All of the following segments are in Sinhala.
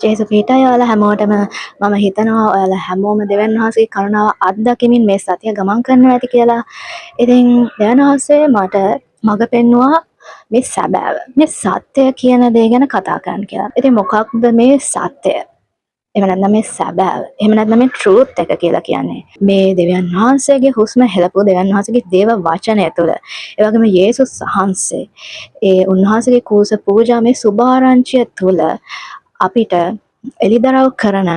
ජේසු පීඨය ඔයාලා හැමෝටම මම හිතනවා ඔයාලා හැමෝම දෙවියන් වහන්සේගේ කරුණාව අත්දැකීමින් මේ සතිය ගමන් කරනවා ඇති කියලා. ඉතින් දෙවියන් වහන්සේ මට මඟ පෙන්වුවා මේ සැබෑව. මේ සත්‍ය කියන දේ ගැන කතා කරන්න කියලා. ඉතින් මොකක්ද මේ සත්‍ය? එහෙම නැත්නම් මේ සැබෑව. එහෙම නැත්නම් මේ ට්‍රූත් එක කියලා කියන්නේ. මේ දෙවියන් වහන්සේගේ හුස්ම හෙළපු දෙවියන් වහන්සේගේ දේව වචනය තුළ. ඒ වගේම යේසුස් වහන්සේ ඒ උන්වහන්සේගේ කූස පූජා මේ සුභාරංචිය තුළ අපිට එලිදරව් කරන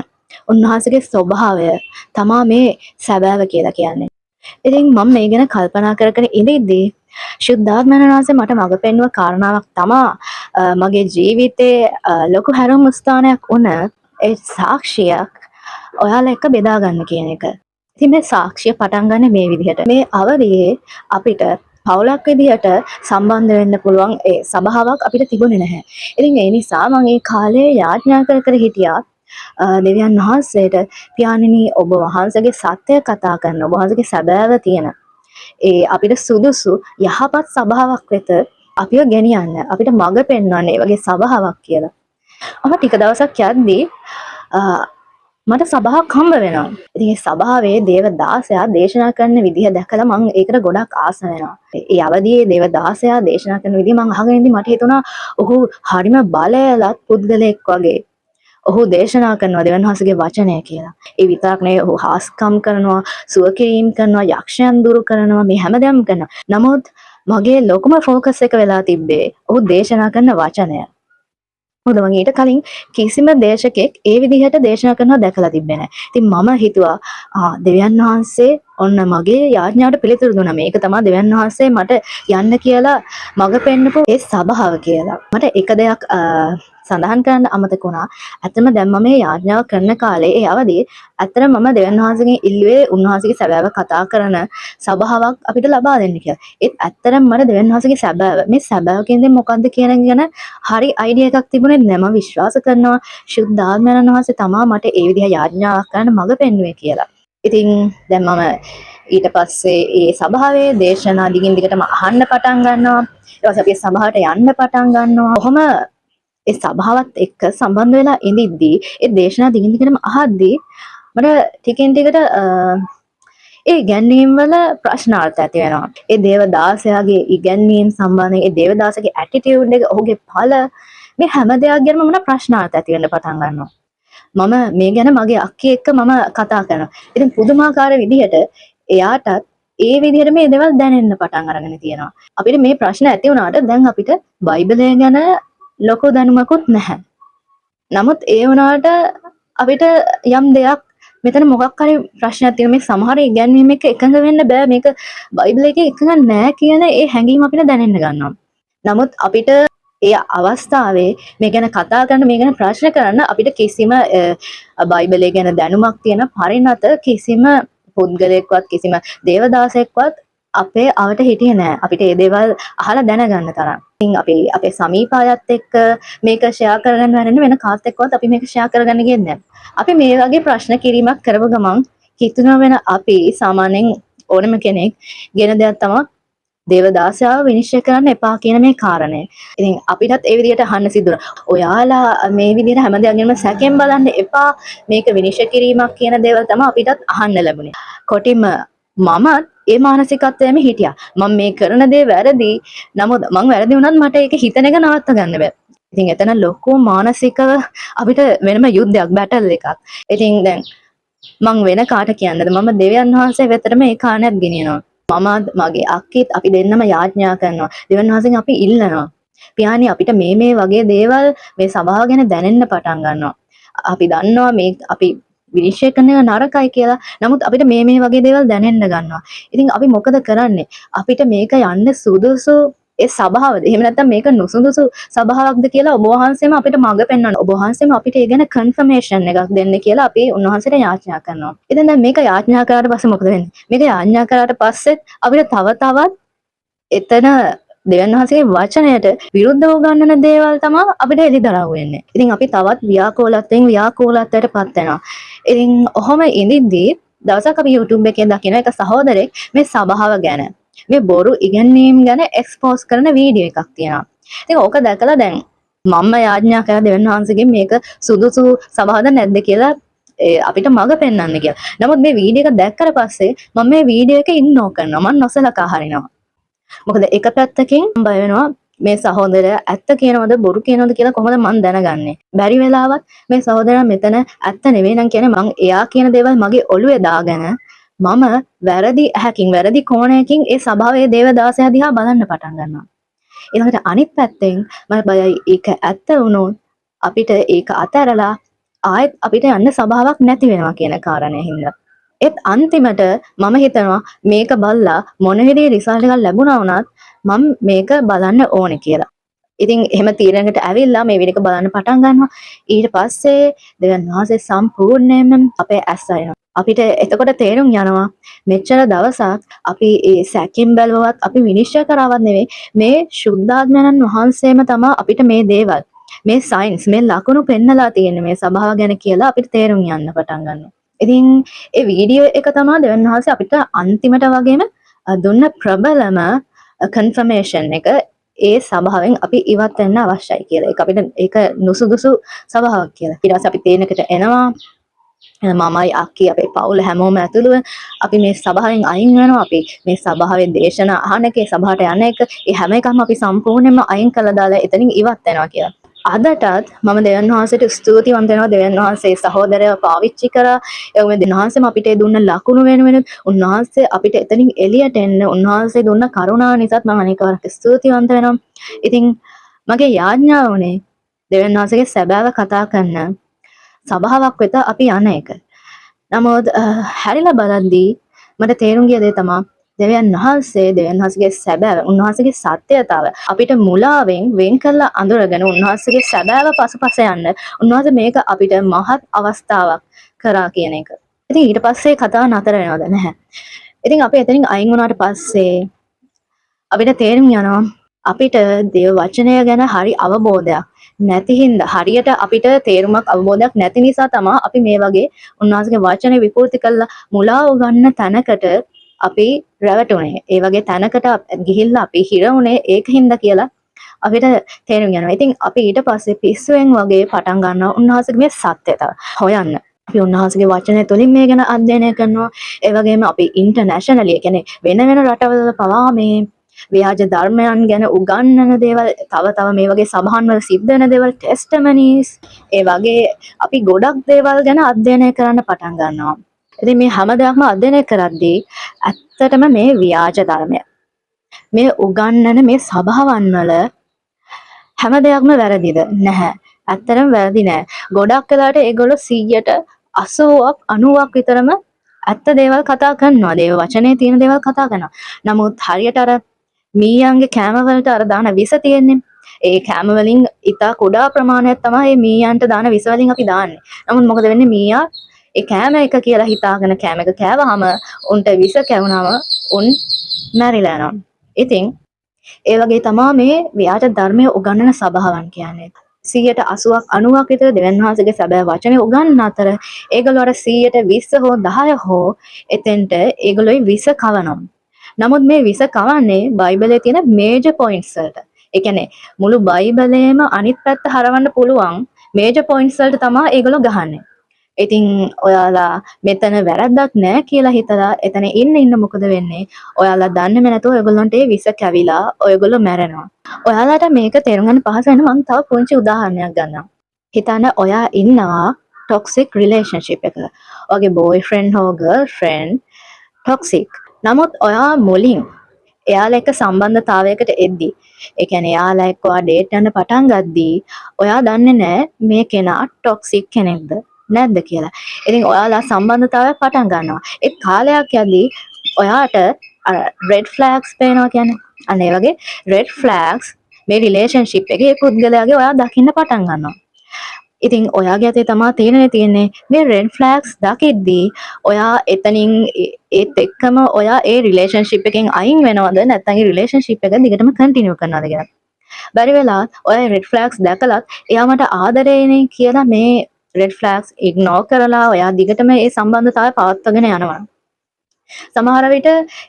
උන්වහන්සේගේ ස්වභාවය තමා මේ සැබෑව කියලා කියන්නේ. ඉතින් මම මේ ගැන කල්පනා කරගෙන ඉඳිද්දී ශුද්ධාත්මයන් වහන්සේ මට මඟ පෙන්වුව කාරණාවක් තමා මගේ ජීවිතේ ලොකු හැරවුම් ස්ථානයක් වුණ ඒ සාක්ෂියක් ඔයාලා එක්ක බෙදා ගන්න කියන එක. ඉතින් මේ සාක්ෂිය පටන් ගන්න මේ විදිහට. මේ අවදියේ අපිට පවුලක් විදිහට සම්බන්ධ වෙන්න පුළුවන් ඒ සභාවක් අපිට තිබුණේ නැහැ. ඉතින් ඒ නිසා මම ඒ කාලේ යාඥා කර හිටියා දෙවියන් වහන්සේට පියාණෙනි ඔබ වහන්සේගේ සත්‍ය කතා කරන ඔබ වහන්සේගේ සැබෑව තියෙන ඒ අපිට සුදුසු යහපත් සභාවක් වෙත අපිව ගෙනියන්න අපිට මඟ පෙන්වන්න ඒ වගේ සභාවක් කියලා. මම ටික දවසක් යද්දී මට සභාවක් හම්බ වෙනවා. ඉතින් ඒ සභාවේ දේවදාසයා දේශනා කරන විදිහ දැකලා මම ඒකට ගොඩක් ආස වෙනවා. ඒ අවදියේ දේවදාසයා දේශනා කරන විදිහ මම අහගෙන ඉඳි මට හිතුණා ඔහු හරිම බලයලත් පුද්ගලෙක් වගේ. ඔහු දේශනා කරනවා දෙවියන් වහන්සේගේ වචනය කියලා. ඒ විතරක් නෙවෙයි ඔහු හාස්කම් කරනවා, සුව කිරීම කරනවා, යක්ෂයන් දුරු කරනවා, මේ හැමදේම කරනවා. නමුත් මගේ ලොකුම ફોකස් එක වෙලා තිබ්බේ ඔහු දේශනා කරන වචනය. මොකද මම ඊට කලින් කිසිම දේශකෙක් ඒ විදිහට දේශනා කරනවා දැකලා තිබ්බේ නැහැ. ඉතින් මම හිතුවා දෙවියන් වහන්සේ ඔන්න මගේ යාඥාවට පිළිතුරු දුන්නා. මේක තමයි දෙවියන් වහන්සේ මට යන්න කියලා මඟ පෙන්නපු ඒ සභාව කියලා. මට එක දෙයක් සඳහන් කරන්න අමතක වුණා. ඇත්තම දැන් මම මේ යාඥාව කරන කාලේ ඒ අවදී ඇත්තටම මම දෙවියන් වහන්සේගෙන් ඉල්ලුවේ උන්වහන්සේගේ සැබෑව කතා කරන සභාවක් අපිට ලබා දෙන්න කියලා. ඒත් ඇත්තටම මට දෙවියන් වහන්සේගේ සැබෑව මේ සැබෑව කියන්නේ මොකක්ද කියන ගැන හරි අයිඩියා එකක් තිබුණේ නැහැ. මම විශ්වාස කරනවා ශුද්ධාත්මයන් වහන්සේ තමා මට ඒ විදිහ යාඥාවක් කරන්න මඟ පෙන්වුවේ කියලා. ඉතින් දැන් මම ඊට පස්සේ ඒ සභාවේ දේශනා දිගින් දිගටම අහන්න පටන් ගන්නවා. ඊට පස්සේ අපි සභාවට යන්න පටන් ගන්නවා. කොහොම ඒ සභාවත් එක්ක සම්බන්ධ වෙලා ඉඳිද්දී ඒ දේශනා දිගින් දිගටම අහද්දී මට ටිකෙන් ටිකට ඒ ඉගැන්වීම් වල ප්‍රශ්නාර්ථ ඇති වෙනවා. ඒ දේවදාසයාගේ ඉගැන්වීම් සම්බන්ධයෙන් ඒ දේවදාසගේ ඇටිටියුඩ් එක ඔහුගේ ඵල මේ හැම දෙයක් ගැනම මම ප්‍රශ්නාර්ථ ඇති වෙන්න පටන් ගන්නවා. මම මේ ගැන මගේ අක්කේ එක්ක මම කතා කරනවා. ඉතින් පුදුමාකාර විදිහට එයාටත් ඒ විදිහට මේ දේවල් දැනෙන්න පටන් අරගෙන තියෙනවා. අපිට මේ ප්‍රශ්න ඇති වුණාට දැන් අපිට බයිබලය ගැන ලොකු දැනුමකුත් නැහැ. නමුත් ඒ වුණාට අපිට යම් දෙයක් මෙතන මොකක් හරි ප්‍රශ්නයක් තියෙනවා. මේ සමහර ඉගැන්වීම් එක එකඟ වෙන්න බෑ. මේක බයිබල් එකේ එකඟ නෑ කියන ඒ හැඟීම අපිට දැනෙන්න ගන්නවා. නමුත් අපිට ඒ අවස්ථාවේ මේ ගැන කතා කරන්න මේ ගැන ප්‍රශ්න කරන්න අපිට කිසිම බයිබලය ගැන දැනුමක් තියෙන පරිණත කිසිම පුද්ගලයෙක්වත් කිසිම දේවදාසයෙක්වත් අපේ අවට හිටියේ නෑ. අපිට මේ දේවල් අහලා දැනගන්න තරම්. ඉතින් අපි අපේ සමීප අයත් එක්ක මේක ෂෙයා කරගන්න වෙන වෙන කාත් එක්කවත් අපි මේක ෂෙයා කරගන්න ගියේ නෑ. අපි මේ වගේ ප්‍රශ්න කිරීමක් කරව ගමන් හිතුන වෙන අපි සාමාන්‍යයෙන් ඕනම කෙනෙක් ගෙන දෙයක් තමයි දේවදාසයාව විනිශ්චය කරන්න එපා කියන මේ කාරණය. ඉතින් අපිටත් ඒ විදිහට අහන්න සිදුණා. ඔයාලා මේ විදිහට හැම දෙයක් ගැනම සැකෙන් බලන්න එපා. මේක විනිශ්චය කිරීමක් කියන දේවල් තමයි අපිටත් අහන්න ලැබුණේ. කොටිම මමත් ඒ මානසිකත්වයේම හිටියා. මම මේ කරන දේ වැරදි. නමුත් මං වැරදි වුණත් මට ඒක හිතන එක නවත්ත ගන්න බෑ. ඉතින් එතන ලොකු මානසිකව අපිට වෙනම යුද්ධයක් බැටල් එකක්. ඉතින් දැන් මං වෙන කාට කියන්නද? මම දෙවියන් වහන්සේ වෙතටම ඒ කාණයක් ගෙනියනවා. මම මගේ අක්කිත් අපි දෙන්නම යාඥා කරනවා. දෙවියන් වහන්සේගෙන් අපි ඉල්ලනවා. පියාණි අපිට මේ වගේ දේවල් මේ සභාව ගැන දැනෙන්න පටන් ගන්නවා. අපි දන්නවා මේ අපි විනිශ්චය කරන එක නරකයි කියලා. නමුත් අපිට මේ වගේ දේවල් දැනෙන්න ගන්නවා. ඉතින් අපි මොකද කරන්නේ? අපිට මේක යන්න සුදුසු ඒ සභාවද? එහෙම නැත්නම් මේක නුසුදුසු සභාවක්ද කියලා ඔබ වහන්සේම අපිට මඟ පෙන්වන්න. ඔබ වහන්සේම අපිට ඒ ගැන කන්ෆර්මේෂන් එකක් දෙන්න කියලා අපි උන්වහන්සේට යාඥා කරනවා. ඉතින් දැන් මේක යාඥා කරාට පස්සේ මොකද වෙන්නේ? මේක යාඥා කරාට පස්සෙත් අපිට තව තවත් එතන දෙවියන් වහන්සේගේ වචනයට විරුද්ධව ගන්නන දේවල් තමයි අපිට එළිදරව් වෙන්නේ. ඉතින් අපි තවත් ව්‍යාකූලත්වයට පත් වෙනවා. ඉතින් ඔහොම ඉඳිද්දී දවසක් අපි YouTube එකේ දකින එක සහෝදරෙක් මේ සභාව ගැන මේ බොරු ඉගැන්වීම් ගැන එක්ස්පෝස් කරන වීඩියෝ එකක් තියෙනවා. ඉතින් ඕක දැකලා දැන් මම යාඥා කරලා දෙවියන් වහන්සේගෙන් මේක සුදුසු සබහාද නැද්ද කියලා අපිට මඟ පෙන්වන්න කියලා. නමුත් මේ වීඩියෝ එක දැක්කට පස්සේ මම මේ වීඩියෝ එක ඉග්නෝර් කරනවා. මම නොසලකා හරිනවා. මොකද එක පැත්තකින් බය වෙනවා මේ සහෝදරයා ඇත්ත කියනවද බොරු කියනවද කියලා කොහොමද මන් දැනගන්නේ? බැරි වෙලාවත් මේ සහෝදරයා මෙතන ඇත්ත නෙවෙයි නම් කියන්නේ මං එයා කියන දේවල් මගේ ඔළුවේ දාගෙන මම වැරදි ඇහැකින් වැරදි කෝණයකින් ඒ සභාවේ දේවදාසයා දිහා බලන්න පටන් ගන්නවා. ඊළඟට අනිත් පැත්තෙන් මම බයයි ඒක ඇත්ත වුණොත් අපිට ඒක අතහැරලා ආයෙත් අපිට යන්න සභාවක් නැති වෙනවා කියන කාරණය හින්දා. ඒත් අන්තිමට මම හිතනවා මේක බලලා මොන විදිහේ රිසල්ට් එකක් ලැබුණා වුණත් මම මේක බලන්න ඕනේ කියලා. ඉතින් එහෙම තීරණයකට ඇවිල්ලා මේ වීඩියෝ එක බලන්න පටන් ගන්නවා. ඊට පස්සේ දෙවියන් වහන්සේ සම්පූර්ණයෙන්ම අපේ ඇස් අරිනවා. අපිට එතකොට තේරුම් යනවා මෙච්චර දවසක් අපි ඒ සැකින් බැලුවත් අපි විනිශ්චය කරාවත් නෙවෙයි මේ සුද්ධාත්මයන් වහන්සේම තමයි අපිට මේ දේවල් මේ සයන්ස් මේ ලකුණු පෙන්නලා තියෙන්නේ මේ සභාව ගැන කියලා අපිට තේරුම් යන්න පටන් ගන්නවා. ඉතින් ඒ වීඩියෝ එක තමයි දෙවියන් වහන්සේ අපිට අන්තිමට වගේම දුන්න ප්‍රබලම කන්ෆර්මේෂන් එක ඒ සභාවෙන් අපි ඉවත් වෙන්න අවශ්‍යයි කියලා. ඒක අපිට ඒක නුසුදුසු සභාවක් කියලා. ඊට පස්සේ අපි තේනකට එනවා මමයි අක්කි අපේ පවුල හැමෝම ඇතුළුව අපි මේ සභාවෙන් අයින් වෙනවා. අපි මේ සභාවේ දේශනා අහන එක, සභාවට යන එක, ඒ හැම එකක්ම අපි සම්පූර්ණයෙන්ම අයින් කළා දාලා එතනින් ඉවත් වෙනවා කියලා. අදටත් මම දෙවියන් වහන්සේට ස්තුතිවන්ත වෙනවා. දෙවියන් වහන්සේ සහෝදරයව පාවිච්චි කරා. ඒ වගේම දෙවියන් වහන්සේම අපිට දුන්න ලකුණු වෙනුවෙන් උන්වහන්සේ අපිට එතනින් එළියට එන්න උන්වහන්සේ දුන්න කරුණාව නිසාත් මම අනේක වරක් ස්තුතිවන්ත වෙනවා. ඉතින් මගේ යාඥාව උනේ දෙවියන් වහන්සේගේ සැබෑව කතා කරන සභාවක් වෙත අපි යන එක. නමුත් හැරිලා බලද්දී මට තේරුම් ගිය දේ තමයි දෙවියන් වහන්සේගේ සැබෑව, උන්වහන්සේගේ සත්‍යතාව අපිට මුලාවෙන් වෙන් කරලා අඳුරගෙන උන්වහන්සේගේ සැබෑව පසුපස යන්න උන්වහන්සේ මේක අපිට මහත් අවස්ථාවක් කරා කියන එක. ඉතින් ඊට පස්සේ කතාව නතර වෙනවද නැහැ. ඉතින් අපි එතනින් අයින් වුණාට පස්සේ අපිට තේරුම් යනවා අපිට දේව වචනය ගැන හරි අවබෝධයක් නැති හින්දා හරියට අපිට තේරුමක් අවබෝධයක් නැති නිසා තමයි අපි මේ වගේ උන්වහන්සේගේ වචනේ විකෘති කරලා මුලාව ගන්න තැනකට අපි රැවටුනේ. ඒ වගේ තැනකට ගිහිල්ලා අපි හිර වුණේ ඒකින්ද කියලා අපිට තේරුම් යනවා. ඉතින් අපි ඊට පස්සේ පිස්සුවෙන් වගේ පටන් ගන්නවා උන්වහන්සේගේ මේ සත්‍යතාව හොයන්න. අපි උන්වහන්සේගේ වචනය තුලින් මේ ගැන අධ්‍යයනය කරනවා. ඒ වගේම අපි ඉන්ටර්නැෂනලි කියන්නේ වෙන වෙන රටවල පවා මේ ව්‍යාජ ධර්මයන් ගැන උගන්වන දේවල් තව මේ වගේ සභාන් වල සිද්ධ වෙන දේවල් ටෙස්ටමනීස් ඒ වගේ අපි ගොඩක් දේවල් ගැන අධ්‍යයනය කරන්න පටන් ගන්නවා. ඉතින් මේ හැම දෙයක්ම අධ්‍යයනය කරද්දී ඇත්තටම මේ ව්‍යාජ ධර්මය මේ උගන්වන මේ සභාවන් වල හැම දෙයක්ම වැරදිද? නැහැ. ඇත්තටම වැරදි නෑ. ගොඩක් වෙලාවට ඒගොල්ලෝ 100ට 80ක් 90ක් විතරම ඇත්ත දේවල් කතා කරනවා. දේව වචනේ තියෙන දේවල් කතා කරනවා. නමුත් හරියට අර මීයන්ගේ කෑම වලට අර දාන විස තියෙන්නේ. ඒ කෑම වලින් ඉතා කුඩා ප්‍රමාණයක් තමයි මේ මීයන්ට දාන විස වලින් අපි දාන්නේ. නමුත් මොකද වෙන්නේ මීයා ඒ කෑම එක කියලා හිතාගෙන කෑම එක කෑවහම උන්ට විස කැවුනම උන් මැරිලා යනවා. ඉතින් ඒ වගේ තමයි මේ ව්‍යාජ ධර්මයේ උගන්වන සභාවන් කියන්නේ. 180ක් 90ක් විතර දෙවියන් වහන්සේගේ සැබෑ වචනේ උගන්වන අතර ඒගොල්ලෝ අර 120 හෝ 10 හෝ එතෙන්ට ඒගොල්ලෝයි විස කවනවා. නමුත් මේ විස කවන්නේ බයිබලයේ තියෙන මේජර් පොයින්ට්ස් වලට. ඒ කියන්නේ මුළු බයිබලයේම අනිත් පැත්ත හරවන්න පුළුවන් මේජර් පොයින්ට්ස් වලට තමයි ඒගොල්ලෝ ගහන්නේ. ඉතින් ඔයාලා මෙතන වැරද්දක් නැහැ කියලා හිතලා එතන ඉන්න මොකද වෙන්නේ? ඔයාලා දන්නේම නැතුව ඔයගොල්ලන්ට ඒ විස කැවිලා ඔයගොල්ලෝ මැරෙනවා. ඔයාලට මේක තේරුම් ගන්න පහසු වෙන මම තව පුංචි උදාහරණයක් ගන්නම්. හිතන්න ඔයා ඉන්නවා toxic relationship එක. ඔයාගේ boyfriend හෝ girlfriend toxic. නමුත් ඔයා මුලින් එයාලා එක්ක සම්බන්ධතාවයකට එද්දී ඒ කියන්නේ එයාලා එක්ක ඔයා ඩේට් යන්න පටන් ගද්දී ඔයා දන්නේ නැහැ මේ කෙනා toxic කෙනෙක්ද නැද්ද කියලා. ඉතින් ඔයාලා සම්බන්ධතාවයක් පටන් ගන්නවා. ඒ කාලයක් යද්දී ඔයාට red flags පේනවා කියන්නේ. අන්න ඒ වගේ red flags මේ relationship එකේ පුද්ගලයාගේ ඔයා දකින්න පටන් ගන්නවා. ඉතින් ඔයාගේ අතේ තමයි තීරණය තියෙන්නේ මේ red flags දකිද්දී ඔයා එතනින් ඒත් එක්කම ඔයා ඒ relationship එකෙන් අයින් වෙනවද නැත්නම් ඒ relationship එක දිගටම continue කරනවද කියලා. බැරි වෙලා ඔයා red flags දැකලත් එයා මට ආදරේනේ කියලා මේ red flags ignore කරලා ඔයා දිගටම ඒ සම්බන්ධතාවය පවත්වාගෙන යනවා. සමහර විට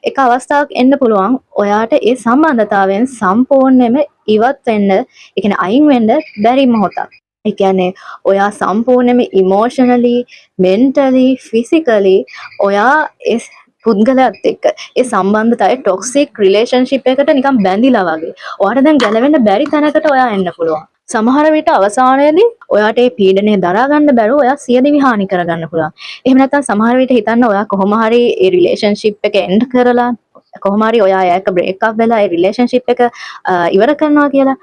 එක අවස්ථාවක් එන්න පුළුවන් ඔයාට ඒ සම්බන්ධතාවයෙන් සම්පූර්ණයෙන්ම ඉවත් වෙන්න, ඒ කියන්නේ අයින් වෙන්න බැරි මොහොතක්. ඒ කියන්නේ ඔයා සම්පූර්ණයෙන්ම ඉමෝෂනලි, මෙන්ටලි, ෆිසිකලි ඔයා ඒ පුද්ගලයාත් එක්ක ඒ සම්බන්ධතාවය ටොක්සික් රිලේෂන්ෂිප් එකට නිකන් බැඳිලා වගේ. ඔයාට දැන් ගැලවෙන්න බැරි තැනකට ඔයා එන්න පුළුවන්. සමහර විට අවසානයේදී ඔයාට මේ පීඩනය දරා ගන්න බැරුව ඔයා සියදිවි හානි කරගන්න පුළුවන්. එහෙම නැත්නම් සමහර විට හිතන්න ඔයා කොහොම හරි මේ රිලේෂන්ෂිප් එක එන්ඩ් කරලා කොහොම හරි ඔයා ඒක බ්‍රේක් අප් වෙලා මේ රිලේෂන්ෂිප් එක ඉවර කරනවා කියලා.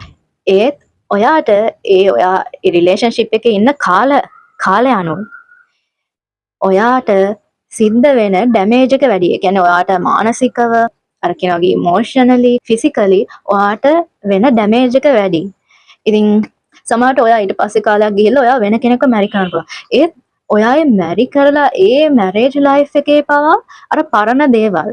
ඒත් ඔයාට ඔයා මේ රිලේෂන්ෂිප් එකේ ඉන්න කාලය අනුව ඔයාට සිද්ධ වෙන ඩැමේජ් එක වැඩි. ඒ කියන්නේ ඔයාට මානසිකව අර කියන වගේ ඉමෝෂනලි, ෆිසිකලි ඔයාට වෙන ඩැමේජ් එක වැඩි. ඉතින් සමහරට ඔයා ඊට පස්සේ කාලයක් ගිහිල්ලා ඔයා වෙන කෙනෙක්ව මැරි කරන්න පුළුවන්. ඒත් ඔයා මැරි කරලා ඒ මැරේජ් ලයිෆ් එකේ පවා අර පරණ දේවල්,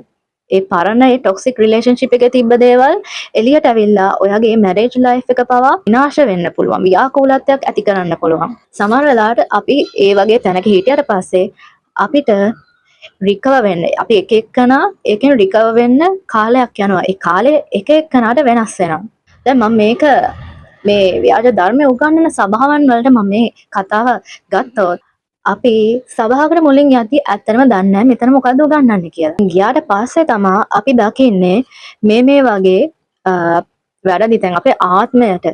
ඒ පරණ ඒ ටොක්සික් රිලේෂන්ෂිප් එකේ තිබ්බ දේවල් එළියට ඇවිල්ලා ඔයාගේ මැරේජ් ලයිෆ් එක පවා විනාශ වෙන්න පුළුවන්. ව්‍යාකූලත්වයක් ඇති කරන්න පුළුවන්. සමහර වෙලාවට අපි ඒ වගේ තැනක හිටියට පස්සේ අපිට රිකවර් වෙන්න, අපි එක එකනා ඒකෙන් රිකවර් වෙන්න කාලයක් යනවා. ඒ කාලේ එක එකනාට වෙනස් වෙනවා. දැන් මම මේ ව්‍යාජ ධර්මය උගන්වන සභාවන් වලට මම මේ කතාව ගත්තොත් අපි සභාවකට මුලින් යද්දී ඇත්තටම දන්නේ නැහැ මෙතන මොකද්ද උගන්වන්නේ කියලා. ගියාට පස්සේ තමයි අපි දකින්නේ මේ වගේ වැරදි තැන් අපේ ආත්මයට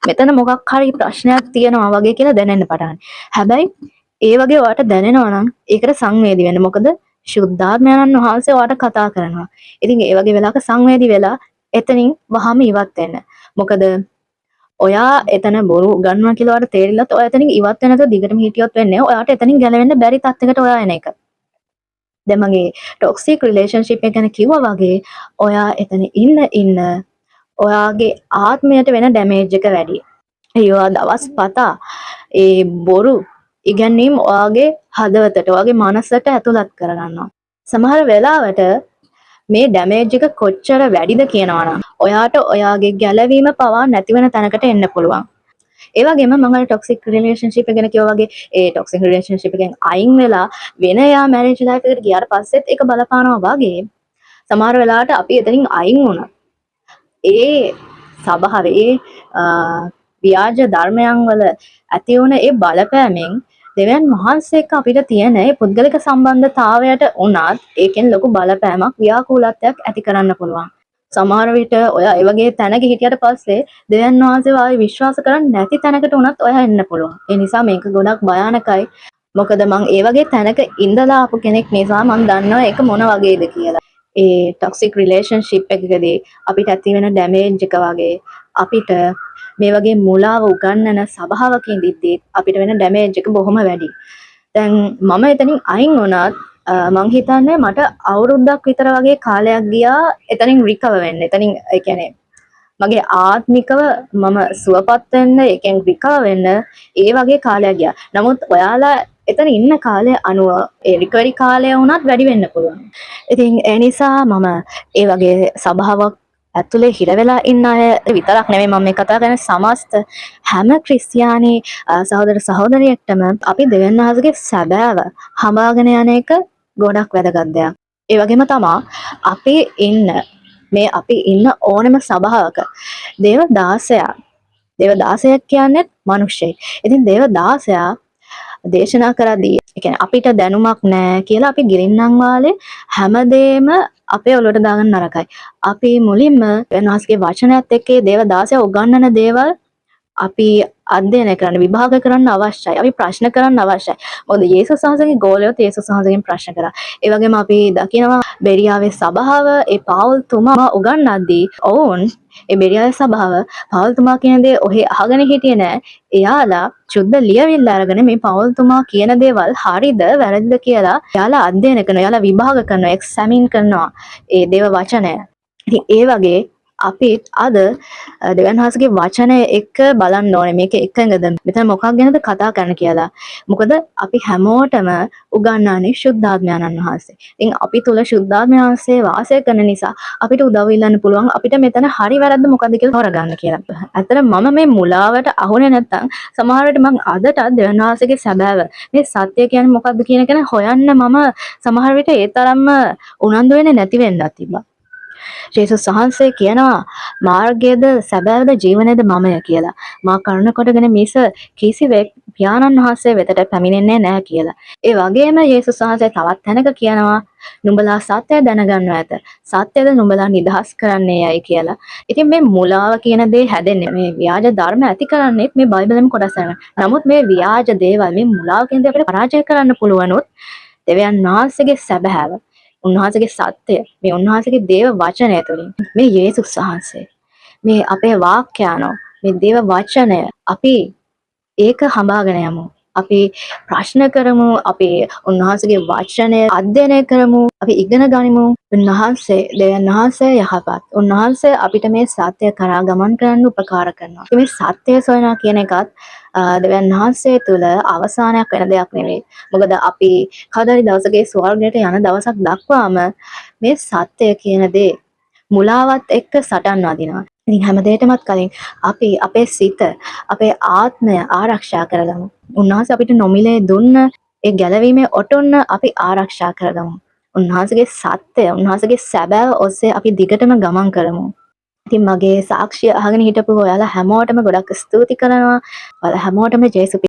මෙතන මොකක් හරි ප්‍රශ්නයක් තියෙනවා වගේ කියලා දැනෙන්න පටන්. හැබැයි ඒ වගේ ඔයාට දැනෙනවා නම් ඒකට සංවේදී වෙන්න. මොකද ශුද්ධාත්මයන්න් වහන්සේ ඔයාට කතා කරනවා. ඉතින් ඒ වගේ වෙලාවක සංවේදී වෙලා එතනින් වහම ඉවත් වෙන්න. මොකද ඔයා එතන බොරු ගන්නවා කියලා ඔයාට තේරිලත් ඔයා එතනින් ඉවත් වෙන නැතුව දිගටම හිටියොත් වෙන්නේ ඔයාට එතනින් ගැලවෙන්න බැරි තත්යකට ඔයා එන එක. දැන් මගේ ටොක්සික් රිලේෂන්ෂිප් එක ගැන කිව්වා වගේ ඔයා එතන ඉන්න ඔයාගේ ආත්මයට වෙන ඩැමේජ් එක වැඩි. ඒවා දවස් පතා ඒ බොරු ඉගැන්වීම් ඔයාගේ හදවතට, ඔයාගේ මනසට ඇතුළත් කරගන්නවා. සමහර වෙලාවට මේ ඩැමේජ් එක කොච්චර වැඩිද කියනවනම් ඔයාට ඔයාගේ ගැලවීම පවා නැති වෙන තැනකට එන්න පුළුවන්. ඒ වගේම මම අර ටොක්සික් රිලේෂන්ෂිප් එක ගැන කිව්වා වගේ ඒ ටොක්සික් රිලේෂන්ෂිප් එකෙන් අයින් වෙලා වෙන යා මැරේජ් ලයිෆ් එකට ගියාට පස්සෙත් ඒක බලපානවා වගේ සමහර වෙලාවට අපි එතනින් අයින් වුණා. ඒ සබහාවේ ව්‍යාජ ධර්මයන් වල ඇති වුණ ඒ බලපෑමෙන් දෙවියන් වහන්සේ එක්ක අපිට තියෙන මේ පුද්ගලික සම්බන්ධතාවයට උනත් ඒකෙන් ලොකු බලපෑමක් ව්‍යාකූලත්වයක් ඇති කරන්න පුළුවන්. සමහර විට ඔයා ඒ වගේ තැනක හිටියට පස්සේ දෙවියන් වහන්සේව ආයි විශ්වාස කරන්නේ නැති තැනකට උනත් ඔයා එන්න පුළුවන්. ඒ නිසා මේක ගොඩක් භයානකයි. මොකද මං ඒ වගේ තැනක ඉඳලා ආපු කෙනෙක් නිසා මං දන්නවා ඒක මොන වගේද කියලා. ඒ ටොක්සික් රිලේෂන්ෂිප් එකකදී අපිට ඇති වෙන ඩැමේජ් එක වගේ අපිට මේ වගේ මුලාව උගන්නන සභාවක ඉඳිද්දී අපිට වෙන ඩැමේජ් එක බොහොම වැඩි. දැන් මම එතනින් අයින් වුණත් මං හිතන්නේ මට අවුරුද්දක් විතර වගේ කාලයක් ගියා එතනින් රිකවර් වෙන්න. එතනින් ඒ කියන්නේ මගේ ආත්මිකව මම සුවපත් වෙන්න, ඒකෙන් රිකවර් වෙන්න ඒ වගේ කාලයක් ගියා. නමුත් ඔයාලා එතන ඉන්න කාලය අනුව ඒ රිකවරි කාලය වුණත් වැඩි වෙන්න පුළුවන්. ඉතින් ඒ නිසා මම ඒ වගේ සභාවක් ඇතුලේ හිර වෙලා ඉන්න අය විතරක් නෙමෙයි මම මේ කතා කරන්නේ සමස්ත හැම ක්‍රිස්තියානි සහෝදර සහෝදරියෙක්ටම අපි දෙවියන් වහන්සේගේ සැබෑව හඹාගෙන යන එක ගොඩක් වැදගත් දෙයක්. ඒ වගේම තමයි අපි ඉන්න ඕනම සභාවක දේව 16ක් කියන්නේ මිනිස්සෙක්. ඉතින් දේව 16 දේශනා කරද්දී ඒ කියන්නේ අපිට දැනුමක් නැහැ කියලා අපි ගිරින්නම් වාලේ හැමදේම අපේ ඔලුවට දාගන්න නරකයි. අපි මුලින්ම වෙනස්ගේ වචනයත් එක්ක දේව 16 උගන්වන දේවල් අපි අධ්‍යයනය කරන්න විභාග කරන්න අවශ්‍යයි. අපි ප්‍රශ්න කරන්න අවශ්‍යයි. මොකද යේසුස් වහන්සේගේ ගෝලයෝත් යේසුස් වහන්සේගෙන් ප්‍රශ්න කරා. ඒ වගේම අපි දකිනවා බෙරියාවේ සභාව ඒ පාවුල් තුමා උගන්වද්දී ඔවුන් ඒ බෙරියාවේ සභාව පාවුල් තුමා කියන දේ ඔහේ අහගෙන හිටියේ නෑ. එයාලා සුද්ධ ලියවිල්ල අරගෙන මේ පාවුල් තුමා කියන දේවල් හරිද වැරදිද කියලා එයාලා අධ්‍යයනය කරනවා. එයාලා විභාග කරනවා, එක්සැමින් කරනවා ඒ දේව වචනය. ඉතින් ඒ වගේ අපි අද දෙවියන් වහන්සේගේ වචනය එක්ක බලන්න ඕනේ මේක එකඟද මෙතන මොකක් ගැනද කතා කරන්න කියලා. මොකද අපි හැමෝටම උගන්වන්නේ ශුද්ධාත්මයන්න් වහන්සේ. ඉතින් අපි තුල ශුද්ධාත්මයන් වහන්සේ වාසය කරන නිසා අපිට උදව් ඉල්ලන්න පුළුවන් අපිට මෙතන හරි වැරද්ද මොකද්ද කියලා හොරගන්න කියලා. ඇත්තට මම මේ මුලාවට අහුනේ නැත්තම් සමහර විට මම අදටත් දෙවියන් වහන්සේගේ සැබෑව මේ සත්‍ය කියන්නේ මොකද්ද කියන එක හොයන්න මම සමහර විට ඒ තරම්ම උනන්දු වෙන්නේ නැති වෙන්නත් තිබ්බා. ජේසුස් වහන්සේ කියනවා මාර්ගයේද සැබෑවද ජීවනයේද මමය කියලා. මා කරුණ කොටගෙන මිස කිසිවෙක් පියාණන් වහන්සේ වෙතට පැමිණෙන්නේ නැහැ කියලා. ඒ වගේම ජේසුස් වහන්සේ තවත් තැනක කියනවා නුඹලා සත්‍යය දැනගන්නවා ඇත. සත්‍යද නුඹලා නිදහස් කරන්නේ යයි කියලා. ඉතින් මේ මුලාව කියන දේ හැදෙන්නේ මේ ව්‍යාජ ධර්ම ඇති කරන්නේ මේ බයිබලෙම කොටස් ගන්න. නමුත් මේ ව්‍යාජ දේවල් මේ මුලාව කියන දේ අපිට පරාජය කරන්න පුළුවනොත් දෙවියන් වහන්සේගේ සැබෑව උන්වහන්සේගේ සත්‍ය මේ උන්වහන්සේගේ දේව වචනය තුළින් මේ යේසුස් වහන්සේ මේ අපේ වාක්‍යano මේ දේව වචනය අපි ඒක හඹාගෙන යමු. අපි ප්‍රශ්න කරමු, අපි උන්වහන්සේගේ වචනය අධ්‍යයනය කරමු, අපි ඉගෙන ගනිමු. උන්වහන්සේ දෙවියන් වහන්සේ යහපත්. උන්වහන්සේ අපිට මේ සත්‍ය කරා ගමන් කරන්න උපකාර කරනවා. මේ සත්‍ය සොයනවා කියන එකත් දෙවියන් වහන්සේ තුල අවසානයක් වෙන දෙයක් නෙවෙයි. මොකද අපි කවදාරි දවසක ස්වර්ගයට යන දවසක් දක්වාම මේ සත්‍ය කියන දේ මුලාවත් එක්ක සටන් වදිනවා. ඉතින් හැමදේටමත් කලින් අපි අපේ සිත, අපේ ආත්මය ආරක්ෂා කරගමු. උන්වහන්සේ අපිට නොමිලේ දුන්න ඒ ගැලවීමේ ඔටොන්න අපි ආරක්ෂා කරගමු. උන්වහන්සේගේ සත්‍ය, උන්වහන්සේගේ සැබෑව ඔස්සේ අපි දිගටම ගමන් කරමු. ඉතින් මගේ සාක්ෂිය අහගෙන හිටපු ඔයාලා හැමෝටම ගොඩක් ස්තුති කරනවා. ඔයාලා හැමෝටම ජේසුස්